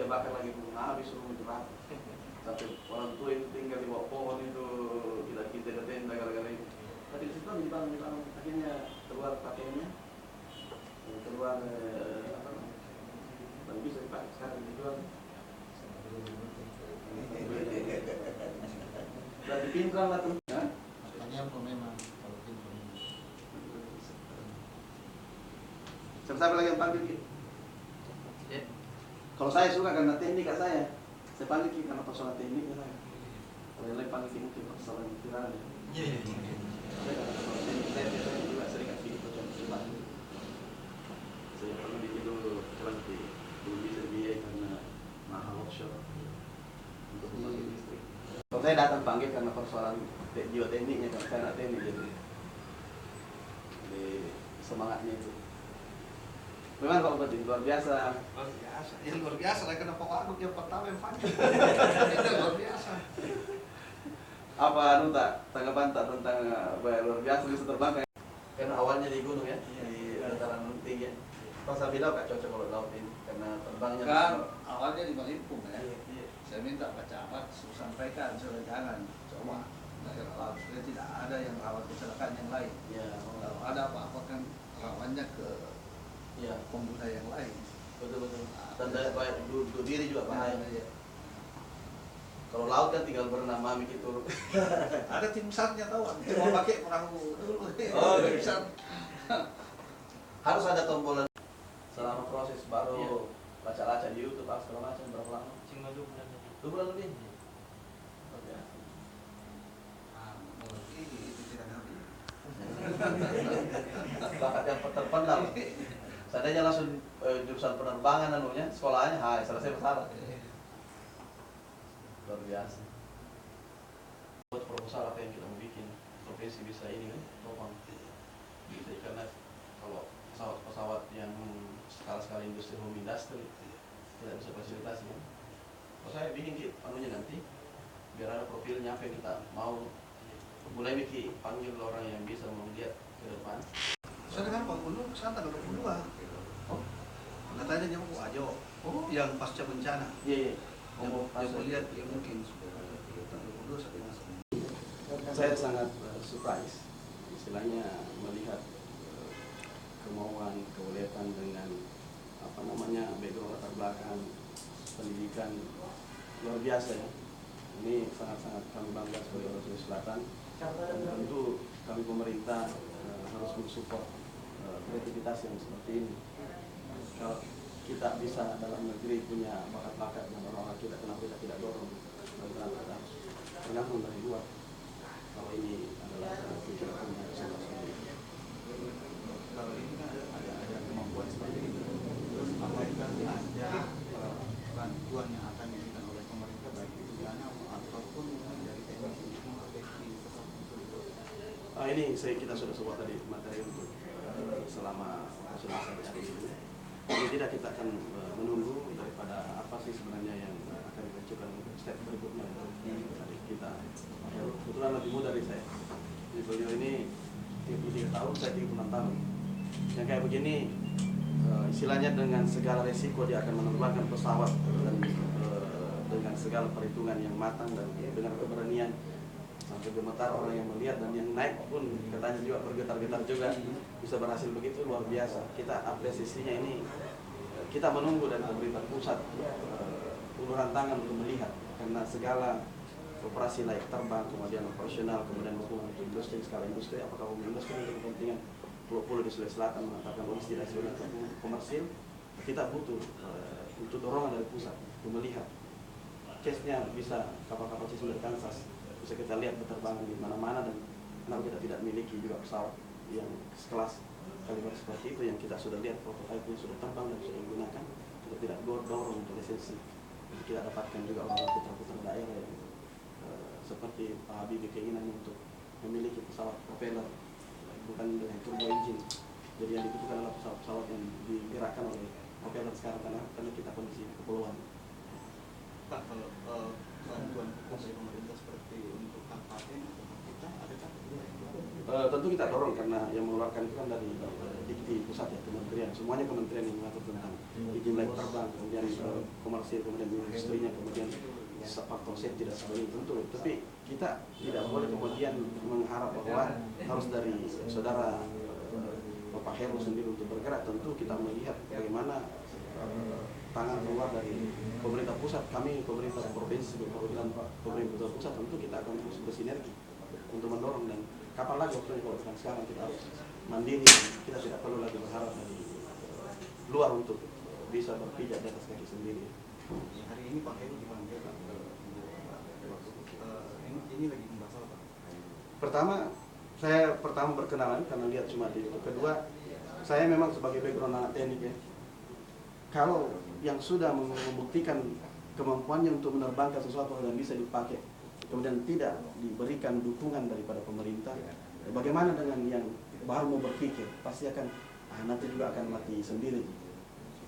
bakar lagi belum habis suruh menjerap. Tapi orang tua itu tinggal di bawah pohon itu, kita ada tenda gara-gara itu. Tadi di situ dibangun, akhirnya keluar pakaiannya, keluar apa namanya, baru bisa dipakai sekarang dijual. Dan dipinjam lah tuh. Makanya aku memang kalau pinjam. Siapa lagi yang panggil gitu? Kalau saya suka karena teknik saya panggil gitu karena persoalan tekniknya saya. Kalau yang lain panggil mungkin persoalan viral ya. Iya. Saya juga sering kasih itu coba. Saya pernah bikin dulu nanti belum bisa dibiayai karena mahal offshore untuk membagi listrik. Kalau saya datang panggil karena persoalan jiwa tekniknya, karena saya nak teknik jadi semangatnya itu. Memang kalau berarti luar biasa. Luar biasa. Ya luar biasa lah kenapa aku yang pertama yang panggil. Luar biasa. Apa tanggapan tak tentang luar biasa bisa terbang kan awalnya di gunung ya, di dataran tinggi ya. Pas saya bilang gak cocok kalau laut ini karena terbangnya Kan awalnya di Malimpung ya. Iya. Saya minta Pak Camat sampaikan sudah jangan coba daerah laut tidak ada yang rawan kecelakaan yang lain. Ya, Kalau ada apa-apa kan rawannya ke pengguna yang lain. Betul. Dan bunuh diri juga bahaya. Ya. Kalau laut kan tinggal berenang mami gitu. Ada tim SAR-nya tahu, cuma pakai perahu dulu. Oh, tim SAR. Harus ada tombolan selama proses baru baca-baca di YouTube segala macam berapa lama? Cuma 2 bulan lebih. 2 bulan lebih. Oke. Itu tidak nabi. Bakat yang terpendam. Seandainya langsung jurusan penerbangan anunya, sekolahnya, selesai masalah. Luar biasa. Buat proposal apa yang kita mau bikin, provinsi bisa ini kan, topang. Bisa karena kalau pesawat yang skala industri home industry tidak bisa fasilitasi kan. Kalau saya bikin gitu, anunya nanti biar ada profilnya apa yang kita mau. Mulai panggil orang yang bisa melihat ke depan. Saya dengar Pak Gubernur sekarang tanggal 22. Oh, katanya dia mau ajo. Oh, yang pasca bencana. Iya. Dia mau lihat ya mungkin tanggal 22 sampai masuk. Saya sangat surprise, istilahnya melihat kemauan, keuletan dengan apa namanya background latar belakang pendidikan luar biasa ya. Ini sangat-sangat kami bangga sebagai orang Sulawesi Selatan. Dan tentu kami pemerintah harus mensupport kreativitas yang seperti ini. Kalau kita bisa dalam negeri punya bakat-bakat yang orang kita, kenapa kita tidak dorong? Kenapa kita harus tergantung dari luar? Kalau ini adalah kita punya sama-sama. Kalau ini kan ada kemampuan seperti itu. Terus apakah ada bantuan yang akan diberikan oleh pemerintah baik itu dana ataupun dari teknisi ini kita sudah sebut tadi materi untuk selama masa hari ini. Jadi tidak kita akan menunggu daripada apa sih sebenarnya yang akan dilakukan untuk step berikutnya dari kita. Kebetulan lebih muda dari saya. Jadi beliau ini 33 tahun, saya 36 tahun. Yang kayak begini istilahnya dengan segala resiko dia akan menerbangkan pesawat dan dengan segala perhitungan yang matang dan dengan keberanian sampai gemetar orang yang melihat dan yang naik pun katanya juga bergetar-getar juga bisa berhasil begitu luar biasa. Kita apresiasinya ini kita menunggu dari pemerintah pusat uluran tangan untuk melihat karena segala operasi layak terbang kemudian operasional kemudian hubungan industri skala industri apakah industri untuk kepentingan Pulau di Sulawesi Selatan mengatakan logistik nasional ataupun komersil kita butuh untuk dorongan dari pusat untuk melihat case-nya bisa kapal-kapal case dari Kansas bisa kita lihat berterbangan di mana-mana dan kenapa kita tidak memiliki juga pesawat yang sekelas kaliber seperti itu yang kita sudah lihat prototipe sudah terbang dan sudah digunakan kita tidak dorong untuk lisensi kita dapatkan juga orang putra-putra daerah yang seperti Pak Habibie keinginan untuk memiliki pesawat propeller bukan dengan turbo engine jadi yang dibutuhkan adalah pesawat-pesawat yang digerakkan oleh propeller sekarang karena kita kondisi kepulauan. Pak, kalau bantuan dari pemerintah seperti untuk paten atau kita adakah? Tentu kita dorong karena yang mengeluarkan itu kan dari Dikti pusat ya, kementerian, semuanya kementerian yang mengatur tentang izin layak terbang, kemudian komersil, kemudian industrinya, kemudian faktor safety dan sebagainya tentu. Tapi kita tidak boleh kemudian mengharap bahwa harus dari saudara Bapak Heru sendiri untuk bergerak. Tentu kita melihat bagaimana tangan keluar dari pemerintah pusat, kami pemerintah provinsi, pemerintah pusat, tentu kita akan terus bersinergi untuk mendorong. Dan kapan lagi waktunya kalau bukan sekarang, kita harus mandiri, kita tidak perlu lagi berharap dari luar untuk bisa berpijak di atas kaki sendiri. Hari ini Pak Heru dipanggil Pak. Ini lagi membahas apa Pak? Pertama, saya berkenalan karena lihat cuma di itu. Kedua, saya memang sebagai background anak teknik ya. Kalau yang sudah membuktikan kemampuannya untuk menerbangkan sesuatu yang bisa dipakai, kemudian tidak diberikan dukungan daripada pemerintah, bagaimana dengan yang baru mau berpikir, pasti akan nanti juga akan mati sendiri.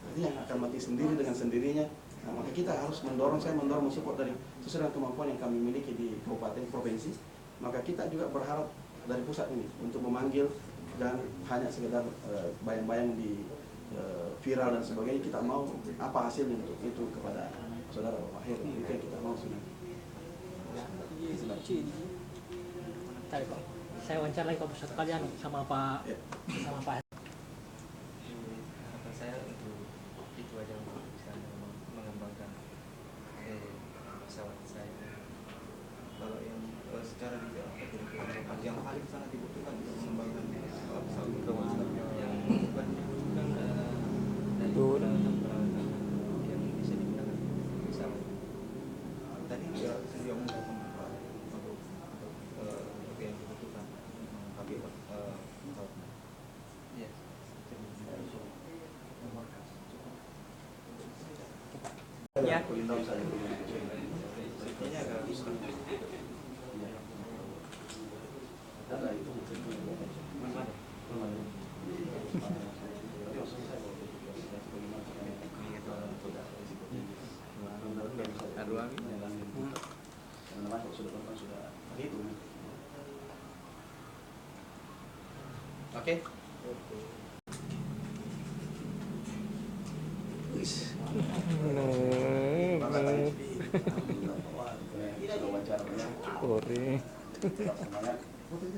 Nanti yang akan mati sendiri dengan sendirinya. Nah, maka kita harus mendorong, saya mendorong mensupport dari sesuai dengan kemampuan yang kami miliki di kabupaten provinsi. Maka kita juga berharap dari pusat ini untuk memanggil, dan hanya sekedar bayang-bayang di viral dan sebagainya. Kita mau apa hasilnya untuk itu kepada saudara Bapak Heru, itu yang kita mau sebenarnya. Tadi Pak, saya wawancara lagi Pak satu kalian sama Pak Heru. Harapan saya untuk itu aja, untuk bisa mengembangkan pesawat saya. Kalau yang secara detail yang paling sangat dibutuhkan untuk mengembangkan pesawat Yang bukan dibutuhkan dari peralatan yang bisa digunakan untuk pesawat. tadi dia sendiri mengatakan untuk yang dibutuhkan tapi pesawat. Ya. Ya. Kulintang saya Ini agak susah. ada itu Oke.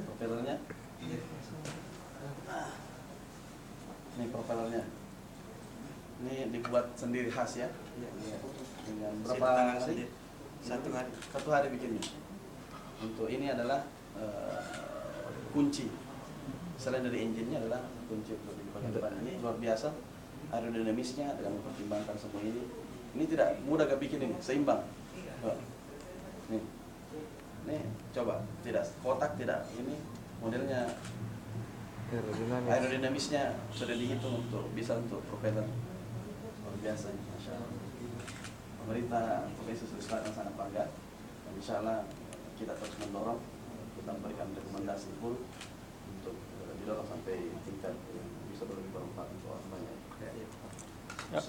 Propellernya. Ini propellernya. Ini dibuat sendiri khas ya. Dengan berapa hari? Satu hari bikinnya. Untuk ini adalah kunci. Selain dari engine-nya adalah kunci untuk di bagian depan. Ini luar biasa aerodinamisnya dengan mempertimbangkan semua ini. Ini tidak mudah bikin ini, seimbang. Nih. Nih, coba, tidak kotak, tidak ini modelnya aerodinamisnya sudah dihitung untuk bisa untuk propeller. Luar biasa ini, Masya Allah. Pemerintah Provinsi Sulawesi Selatan sangat bangga, dan insya Allah kita terus mendorong, kita memberikan rekomendasi full untuk didorong sampai tingkat yang bisa lebih bermanfaat untuk orang banyak. Ya.